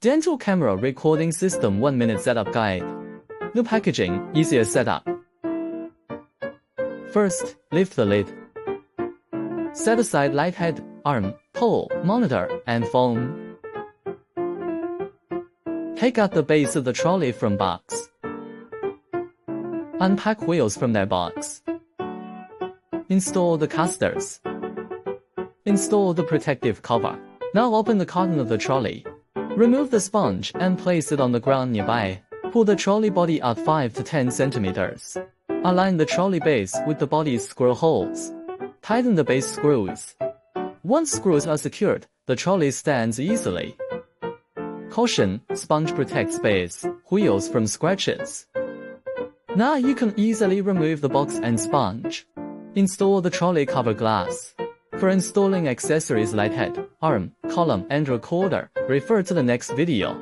Dental camera recording system 1-minute setup guide. The packaging, easier setup. First, lift the lid. Set aside light head, arm, pole, monitor, and phone. Take out the base of the trolley from box. Unpack wheels from their box. Install the casters. Install the protective cover. Now open the carton of the trolley. Remove the sponge and place it on the ground nearby. Pull the trolley body out 5 to 10 centimeters. Align the trolley base with the body's screw holes. Tighten the base screws. Once screws are secured, the trolley stands easily. Caution, sponge protects base, wheels from scratches. Now you can easily remove the box and sponge. Install the trolley cover glass. For installing accessories light head, arm, column and recorder, refer to the next video.